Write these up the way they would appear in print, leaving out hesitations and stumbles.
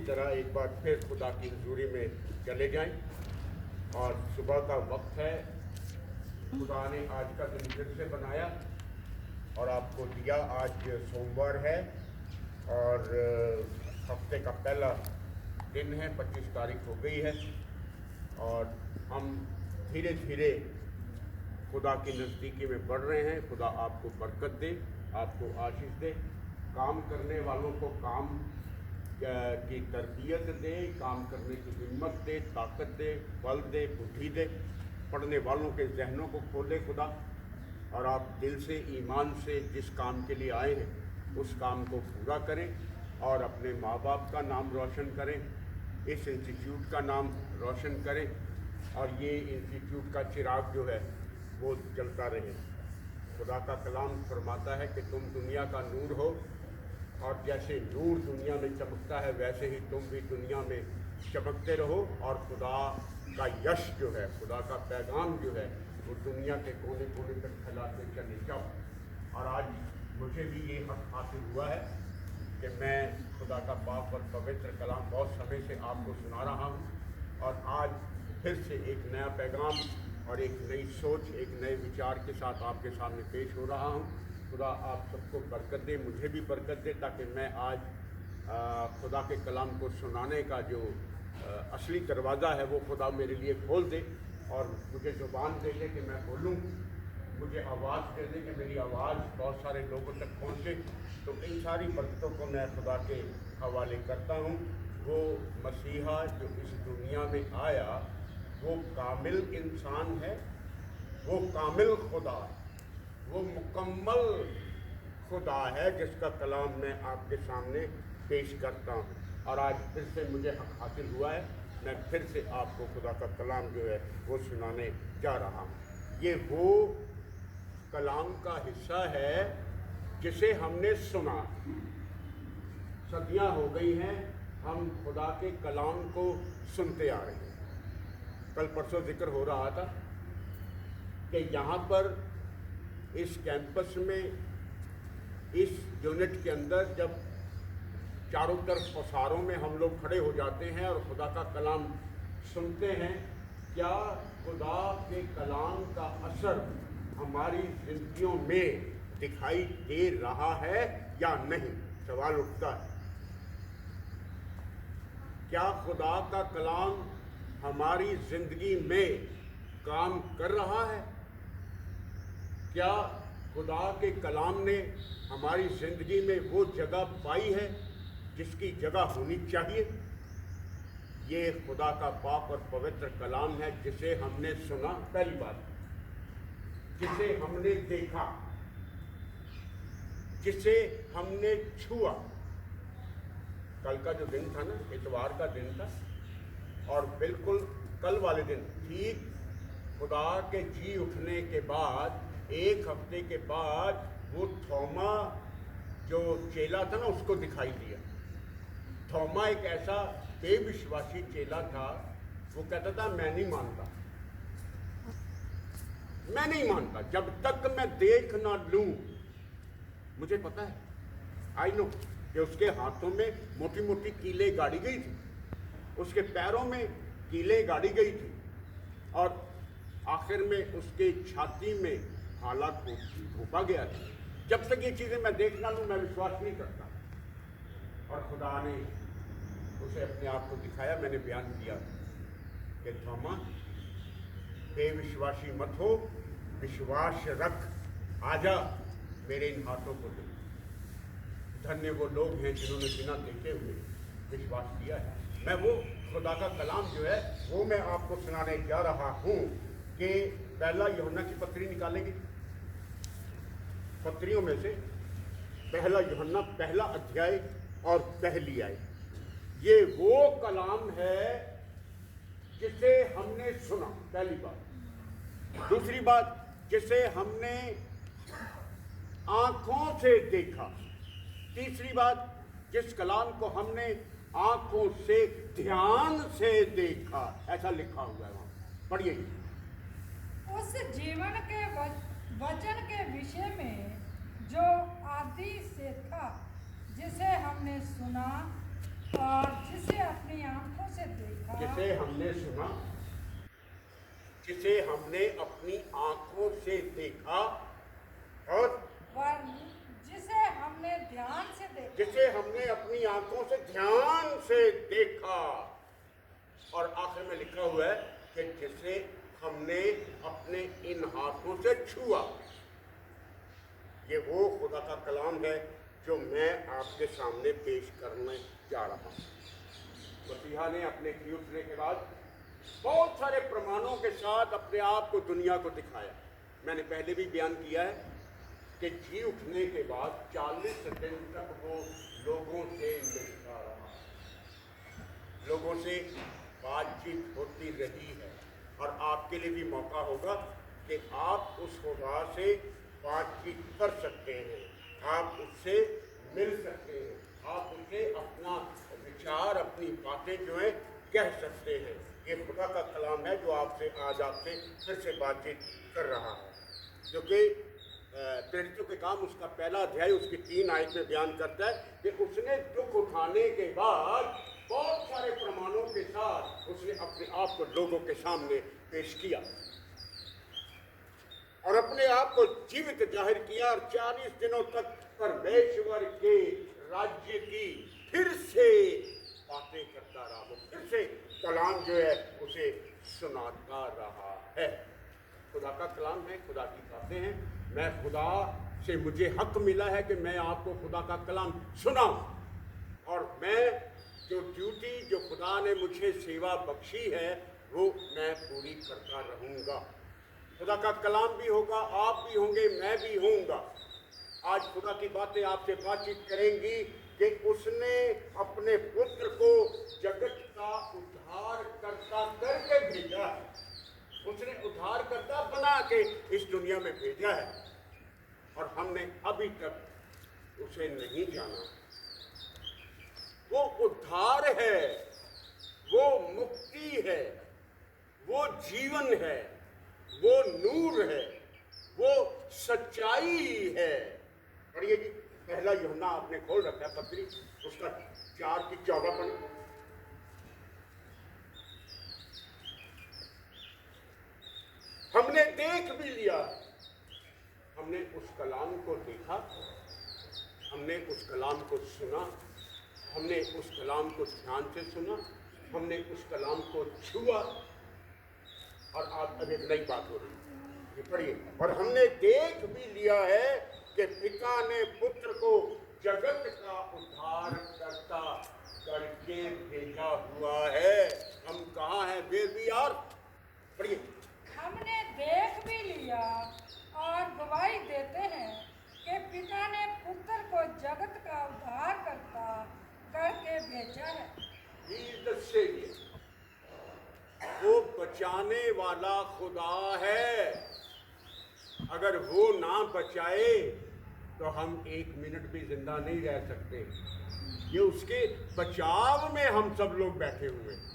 तरह एक बार फिर खुदा की हुजूरी में चले जाएं। और सुबह का वक्त है, खुदा ने आज का दिन फिर से बनाया और आपको दिया। आज सोमवार है और हफ्ते का पहला दिन है, 25 तारीख हो गई है और हम धीरे धीरे खुदा की नज़दीकी में बढ़ रहे हैं। खुदा आपको बरकत दे, आपको आशीष दे, काम करने वालों को काम की तरबियत दे, काम करने की हिम्मत दे, ताकत दे, बल दे, बुद्धि दे, पढ़ने वालों के जहनों को खोले खुदा, और आप दिल से ईमान से जिस काम के लिए आए हैं उस काम को पूरा करें और अपने माँ बाप का नाम रोशन करें, इस इंस्टीट्यूट का नाम रोशन करें और ये इंस्टीट्यूट का चिराग जो है वो जलता रहे। खुदा का कलाम फरमाता है कि तुम दुनिया का नूर हो और जैसे नूर दुनिया में चमकता है वैसे ही तुम भी दुनिया में चमकते रहो और खुदा का यश जो है, खुदा का पैगाम जो है वो दुनिया के कोने कोने तक फैलाते चले जाओ। और आज मुझे भी ये हक हासिल हुआ है कि मैं खुदा का पाक और पवित्र कलाम बहुत समय से आपको सुना रहा हूँ और आज फिर से एक नया पैगाम और एक नई सोच, एक नए विचार के साथ आपके सामने पेश हो रहा हूँ। खुदा आप सबको बरकत दे, मुझे भी बरकत दे, ताकि मैं आज खुदा के कलाम को सुनाने का जो असली दरवाज़ा है वो खुदा मेरे लिए खोल दे और मुझे ज़ुबान दे दे कि मैं बोलूँ, मुझे आवाज़ दे दे कि मेरी आवाज़ बहुत सारे लोगों तक पहुँचे। तो इन सारी बरकतों को मैं खुदा के हवाले करता हूँ। वो मसीहा जो इस दुनिया में आया वो कामिल इंसान है, वो कामिल खुदा है, वो मुकम्मल खुदा है जिसका कलाम मैं आपके सामने पेश करता हूँ। और आज फिर से मुझे हक हासिल हुआ है, मैं फिर से आपको खुदा का कलाम जो है वो सुनाने जा रहा हूँ। ये वो कलाम का हिस्सा है जिसे हमने सुना। सदियाँ हो गई हैं हम खुदा के कलाम को सुनते आ रहे हैं। कल परसों जिक्र हो रहा था कि यहाँ पर इस कैंपस में, इस यूनिट के अंदर जब चारों तरफ पसारों में हम लोग खड़े हो जाते हैं और खुदा का कलाम सुनते हैं, क्या खुदा के कलाम का असर हमारी जिंदगियों में दिखाई दे रहा है या नहीं? सवाल उठता है। क्या खुदा का कलाम हमारी जिंदगी में काम कर रहा है? क्या खुदा के कलाम ने हमारी ज़िंदगी में वो जगह पाई है जिसकी जगह होनी चाहिए? ये खुदा का पाक और पवित्र कलाम है जिसे हमने सुना, पहली बात, जिसे हमने देखा, जिसे हमने छुआ। कल का जो दिन था ना, इतवार का दिन था, और बिल्कुल कल वाले दिन ठीक खुदा के जी उठने के बाद, एक हफ्ते के बाद, वो थोमा जो चेला था ना उसको दिखाई दिया। थोमा एक ऐसा बेविश्वासी चेला था, वो कहता था मैं नहीं मानता, मैं नहीं मानता जब तक मैं देख ना लूं। मुझे पता है, आई नो, कि उसके हाथों में मोटी मोटी कीलें गाड़ी गई थी, उसके पैरों में कीलें गाड़ी गई थी और आखिर में उसके छाती में भाला घोंपा गया था। जब तक ये चीज़ें मैं देख ना लूँ मैं विश्वास नहीं करता। और खुदा ने उसे अपने आप को दिखाया। मैंने बयान किया कि थोमा, बेविश्वासी मत हो, विश्वास रख, आजा मेरे इन हाथों को दे। धन्य वो लोग हैं जिन्होंने बिना देखे हुए विश्वास किया है। मैं वो खुदा का कलाम जो है वो मैं आपको सुनाने जा रहा हूँ कि पहला यूहन्ना की पत्री निकालेंगे। पत्रियों में से पहला यूहन्ना, पहला अध्याय और पहली आयत। ये वो कलाम है जिसे हमने सुना, पहली बात। दूसरी बात, जिसे हमने आंखों से देखा। तीसरी बात, जिस कलाम को हमने आंखों से ध्यान से देखा। ऐसा लिखा हुआ है वहां, पढ़िए। उस जीवन के वचन के विषय में जो आदि से था, जिसे हमने सुना और जिसे जिसे हमने सुना, जिसे हमने अपनी आंखों से देखा और जिसे हमने ध्यान से देखा, जिसे हमने अपनी आंखों से ध्यान से देखा, और आखिर में लिखा हुआ है कि जिसे हमने अपने इन हाथों से छुआ। ये वो खुदा का कलाम है जो मैं आपके सामने पेश करने जा रहा हूँ। मसीहा ने अपने जी उठने के बाद बहुत सारे प्रमाणों के साथ अपने आप को दुनिया को दिखाया। मैंने पहले भी बयान किया है कि जी उठने के बाद 40 दिन तक वो लोगों से मिलता रहा, लोगों से बातचीत होती रही है। और आपके लिए भी मौका होगा कि आप उस खुदा से बातचीत कर सकते हैं, आप उससे मिल सकते हैं, आप उससे अपना विचार, अपनी बातें जो है कह सकते हैं। ये खुदा का कलाम है जो आपसे आज आपसे फिर से बातचीत कर रहा है, जो कि प्रेरितों के काम उसका पहला अध्याय उसकी 3 आयत में बयान करता है कि उसने दुख उठाने के बाद बहुत सारे प्रमाणों के साथ उसने अपने आप को लोगों के सामने पेश किया और अपने आप को जीवित जाहिर किया, और 40 दिनों तक परमेश्वर के राज्य की फिर से बातें करता रहा। वो फिर से कलाम जो है उसे सुनाता रहा है। खुदा का कलाम है, खुदा की बातें हैं। मैं खुदा से, मुझे हक मिला है कि मैं आपको खुदा का कलाम सुनाऊं, और मैं जो ड्यूटी जो खुदा ने मुझे सेवा बख्शी है वो मैं पूरी करता रहूँगा। खुदा का कलाम भी होगा, आप भी होंगे, मैं भी होऊंगा। आज खुदा की बातें आपसे बातचीत करेंगी कि उसने अपने पुत्र को जगत का उद्धार करता करके भेजा है। उसने उद्धार करता बना के इस दुनिया में भेजा है, और हमने अभी तक उसे नहीं जाना। वो उद्धार है, वो मुक्ति है, वो जीवन है, वो नूर है, वो सच्चाई है। पढ़िए जी, पहला यूहन्ना आपने खोल रखा है पत्री, उसका 4 की 14 पढ़िए। हमने देख भी लिया, हमने उस कलाम को देखा, हमने उस कलाम को सुना, हमने उस कलाम को ध्यान से सुना, हमने उस कलाम को छुआ, और आज अब एक नई बात हो रही है, ये पढ़िए। और हमने देख भी लिया है कि पिता ने पुत्र को जगत का उद्धार करता करके भेजा हुआ है। हम कहाँ हैं? वेर वी आर, पढ़िए। हमने देख भी लिया और गवाही देते हैं कि पिता ने पुत्र को जगत का उद्धार करता करके भेजा है। He is the Savior. वो बचाने वाला खुदा है। अगर वो ना बचाए तो हम 1 मिनट भी जिंदा नहीं रह सकते। ये उसके बचाव में हम सब लोग बैठे हुए हैं,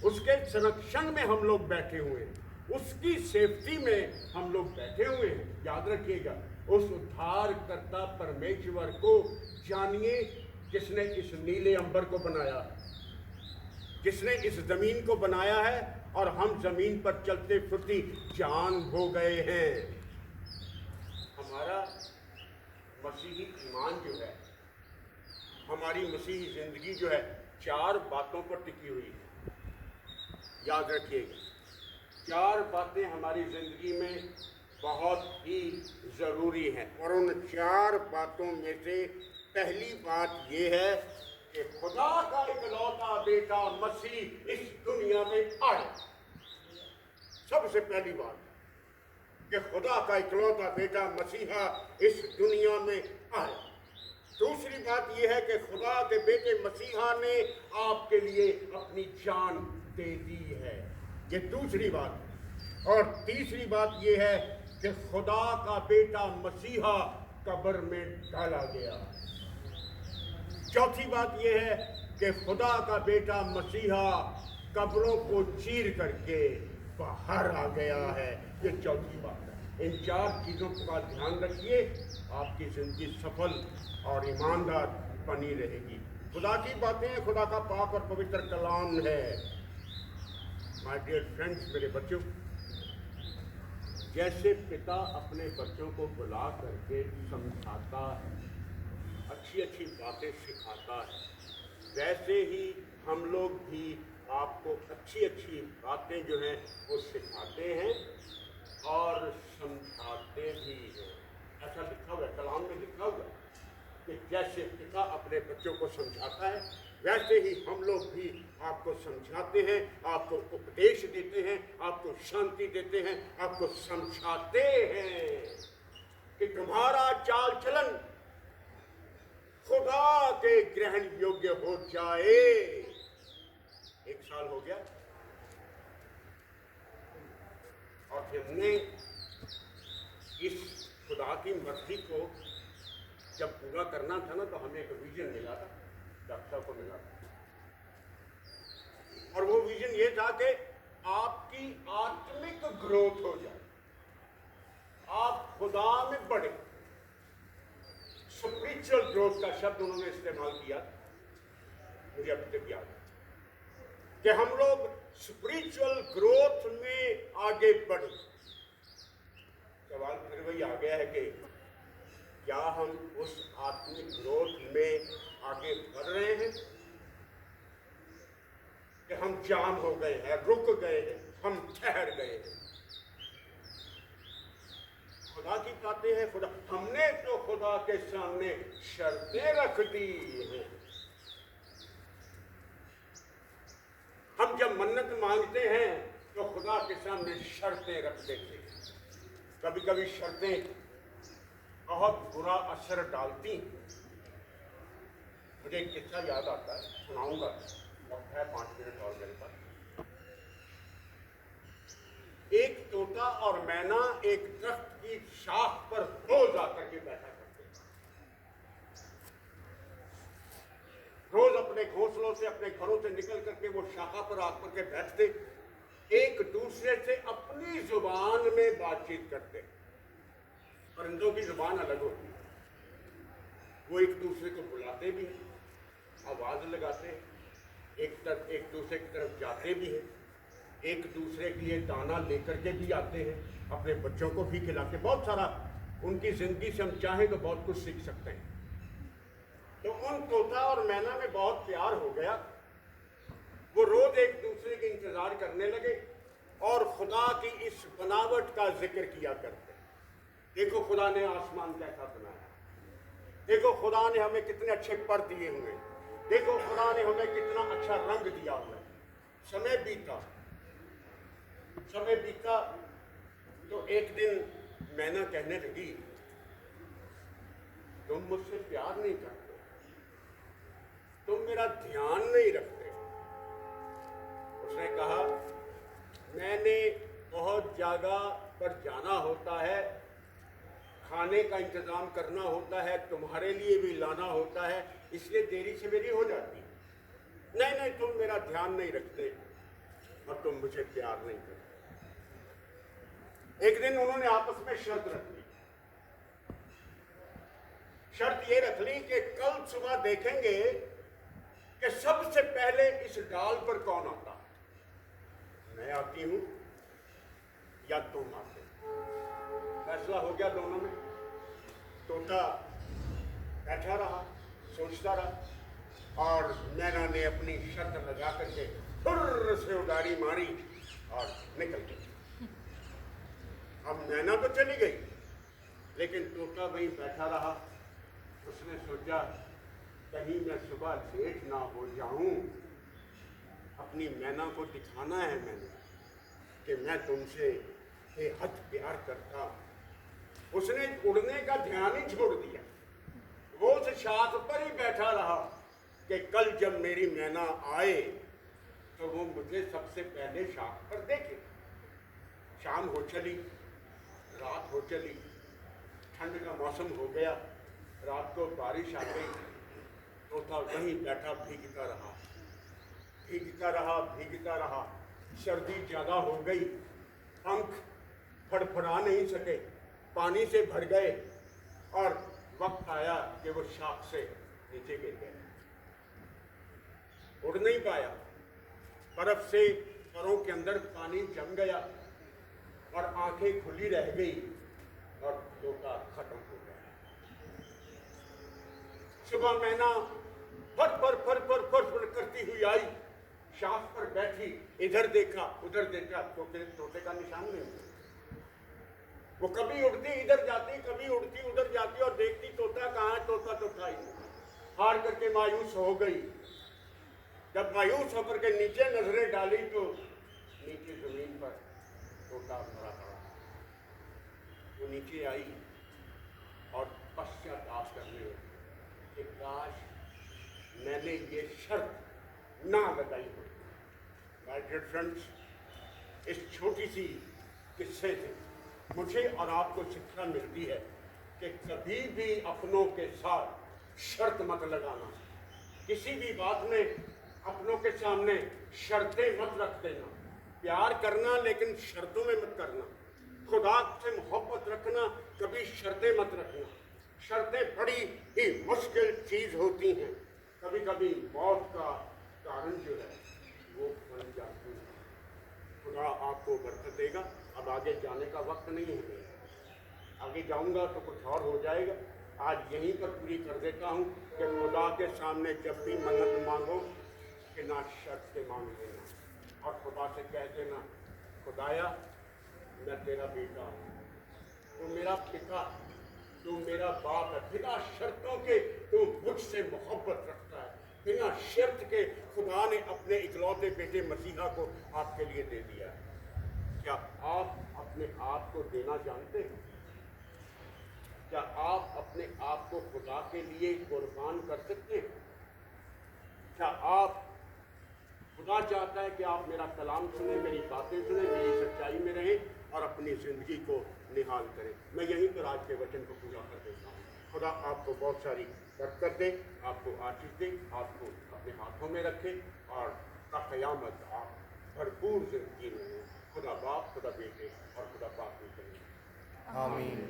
उसके संरक्षण में हम लोग बैठे हुए हैं, उसकी सेफ्टी में हम लोग बैठे हुए हैं। याद रखिएगा, उस उद्धार करता परमेश्वर को जानिए जिसने इस नीले अंबर को बनाया, जिसने इस जमीन को बनाया है, और हम जमीन पर चलते फिरती जान हो गए हैं। हमारा मसीही ईमान जो है, हमारी मसीही जिंदगी जो है, 4 बातों पर टिकी हुई है। याद रखिएगा, 4 बातें हमारी जिंदगी में बहुत ही जरूरी हैं, और उन 4 बातों में से पहली बात यह है कि खुदा का इकलौता बेटा मसीह इस दुनिया में आए। सबसे पहली बात कि खुदा का इकलौता बेटा मसीहा इस दुनिया में आए। दूसरी बात यह है कि खुदा के बेटे मसीहा ने आपके लिए अपनी जान दे दी है, ये दूसरी बात। और तीसरी बात यह है कि खुदा का बेटा मसीहा कब्र में डाला गया। चौथी बात यह है कि खुदा का बेटा मसीहा कब्रों को चीर करके बाहर आ गया है। ये चौथी बात है। इन 4 चीज़ों का ध्यान रखिए, आपकी जिंदगी सफल और ईमानदार बनी रहेगी। खुदा की बातें खुदा का पाक और पवित्र कलाम है। माय डियर फ्रेंड्स, मेरे बच्चों, जैसे पिता अपने बच्चों को बुला करके समझाता है, अच्छी अच्छी बातें सिखाता है, वैसे ही हम लोग भी आपको अच्छी अच्छी बातें जो हैं वो सिखाते हैं और समझाते भी हैं। ऐसा लिखा हुआ है, कलाम में लिखा हुआ है कि जैसे पिता अपने बच्चों को समझाता है, वैसे ही हम लोग भी आपको समझाते हैं, आपको उपदेश देते हैं, आपको शांति देते हैं, आपको समझाते हैं कि तुम्हारा चाल चलन खुदा के ग्रहण योग्य हो जाए। 1 साल हो गया और हमने इस खुदा की मर्जी को जब पूरा करना था ना, तो हमें एक विजन मिला था, डॉक्टर को मिला था, और वो विजन ये था कि आपकी आत्मिक ग्रोथ हो जाए, आप खुदा में बढ़े। स्पिरिचुअल ग्रोथ का शब्द उन्होंने इस्तेमाल किया, मुझे अब तक याद है कि हम लोग स्पिरिचुअल ग्रोथ में आगे बढ़े। सवाल फिर वही आ गया है कि क्या हम उस आत्मिक ग्रोथ में आगे बढ़ रहे हैं कि हम जाम हो गए हैं, रुक गए हैं, हम ठहर गए हैं? खुदा की बातें हैं, खुदा हमने तो खुदा के सामने शर्तें रख दी हैं। हम जब मन्नत मांगते हैं तो खुदा के सामने शर्तें रख देते हैं। कभी कभी शर्तें बहुत बुरा असर डालती। मुझे एक किस्सा याद आता है, सुनाऊंगा, वक्त है 5 मिनट और मेरे पास। एक तोता और मैना एक दरख्त की शाख पर रोज आकर के बैठा करते, रोज अपने घोंसलों से, अपने घरों से निकल करके वो शाखा पर आकर के बैठते, एक दूसरे से अपनी जुबान में बातचीत करते। परिंदों की जुबान अलग होती है, वो एक दूसरे को बुलाते भी हैं, आवाज लगाते हैं, एक दूसरे की तरफ जाते भी हैं, एक दूसरे के लिए दाना लेकर के भी आते हैं, अपने बच्चों को भी खिलाते। बहुत सारा उनकी जिंदगी से हम चाहें तो बहुत कुछ सीख सकते हैं। तो उन तोता और मैना में बहुत प्यार हो गया, वो रोज एक दूसरे के इंतजार करने लगे और खुदा की इस बनावट का जिक्र किया करते। देखो खुदा ने आसमान कैसा बनाया, देखो खुदा ने हमें कितने अच्छे पर दिए हुए, देखो खुदा ने हमें कितना अच्छा रंग दिया हुआ है। समय बीता तो एक दिन मैना कहने लगी, तुम मुझसे प्यार नहीं करते, तुम मेरा ध्यान नहीं रखते। उसने कहा, मैंने बहुत जगह पर जाना होता है, खाने का इंतजाम करना होता है, तुम्हारे लिए भी लाना होता है, इसलिए देरी से मेरी हो जाती है। नहीं, तुम मेरा ध्यान नहीं रखते और तुम मुझे प्यार नहीं करते। एक दिन उन्होंने आपस में शर्त रख ली। शर्त ये रख ली कि कल सुबह देखेंगे कि सबसे पहले इस डाल पर कौन आता है, मैं आती हूं या तुम आते हो। फैसला हो गया दोनों में। तोता बैठा रहा, सोचता रहा, और मैना ने अपनी शर्त लगा करके फुर्र से उडारी मारी और निकल गई। अब मैना तो चली गई, लेकिन तोता वहीं बैठा रहा। उसने सोचा, कहीं मैं सुबह लेट ना हो जाऊं। अपनी मैना को दिखाना है मैंने कि मैं तुमसे बेहद प्यार करता हूं। उसने उड़ने का ध्यान ही छोड़ दिया, वो उस शाख पर ही बैठा रहा कि कल जब मेरी मैना आए तो वो मुझे सबसे पहले शाख पर देखे। शाम हो चली, रात हो चली, ठंड का मौसम हो गया, रात को बारिश आ गई। तोता वहीं बैठा भीगता रहा। सर्दी ज़्यादा हो गई, पंख फड़फड़ा नहीं सके, पानी से भर गए और वक्त आया कि वो शाख से नीचे गिर गए। उड़ नहीं पाया। बर्फ से पैरों के अंदर पानी जम गया और आंखें खुली रह गई और तोता खत्म हो गया। सुबह मैना फर फर फर फर फर फर करती हुई आई, शाख पर बैठी, इधर देखा उधर देखा, तोते का निशान नहीं हुआ। वो कभी उड़ती इधर जाती, कभी उड़ती उधर जाती और देखती तोता कहाँ है, तोता तो था ही नहीं। हार करके मायूस हो गई। जब मायूस होकर के नीचे नजरें डाली तो नीचे जमीन पर तोता मरा पड़ा। वो नीचे आई और पश्चाताप करने लगी कि काश मैंने ये शर्त ना लगाई होती। माय डियर फ्रेंड्स, इस छोटी सी किस्से से मुझे और आपको शिक्षा मिलती है कि कभी भी अपनों के साथ शर्त मत लगाना। किसी भी बात में अपनों के सामने शर्तें मत रख देना। प्यार करना लेकिन शर्तों में मत करना। खुदा से मोहब्बत रखना, कभी शर्तें मत रखना। शर्तें बड़ी ही मुश्किल चीज होती हैं। कभी कभी मौत का कारण जो है वो बन जाती है। खुदा आपको बरकत देगा। अब आगे जाने का वक्त नहीं है मेरा। आगे जाऊंगा तो कुछ और हो जाएगा। आज यहीं पर पूरी कर देता हूँ कि खुदा के सामने जब भी मन्नत मांगो कि ना शर्त से मांग लेना और खुदा से कह देना, खुदाया मैं तेरा बेटा हूँ, तू मेरा पिता, तू मेरा बाप है। बिना शर्तों के तू मुझसे मोहब्बत रखता है। बिना शर्त के खुदा ने अपने इकलौते बेटे मसीहा को आपके लिए दे दिया है। क्या आप अपने आप को देना जानते हैं? क्या आप अपने आप को खुदा के लिए कुर्बान कर सकते हैं? क्या आप, खुदा चाहता है कि आप मेरा कलाम सुने, मेरी बातें सुने, मेरी सच्चाई में रहें और अपनी ज़िंदगी को निहाल करें। मैं यहीं पर आज के वचन को पूरा कर देता हूँ। खुदा आपको बहुत सारी बरकत दे, आपको आशीष दे, आपको अपने हाथों में रखे और क़यामत आप भरपूर ज़िंदगी में। खुदा बाप, खुदा बेटे और खुदा पाक में करें। आमीन।